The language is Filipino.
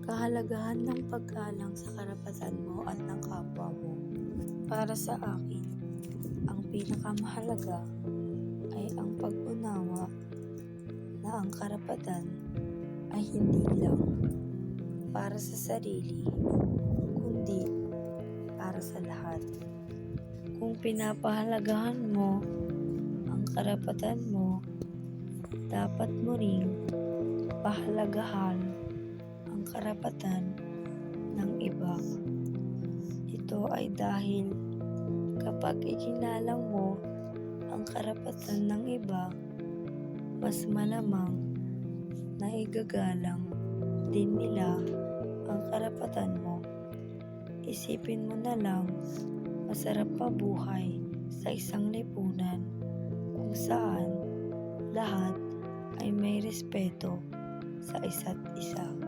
kahalagahan ng paggalang sa karapatan mo at ng kapwa mo. Para sa akin, ang pinakamahalaga ay ang pag-unawa na ang karapatan ay hindi lang para sa sarili, kundi para sa lahat. Kung pinapahalagahan mo ang karapatan mo, dapat mo ring pahalagahan ang karapatan ng iba. Ito ay dahil kapag iginalang mo ang karapatan ng iba, mas malamang na igagalang din nila ang karapatan mo. Isipin mo na lang, masarap mabuhay sa isang lipunan kung saan lahat ay may respeto sa isa't isa.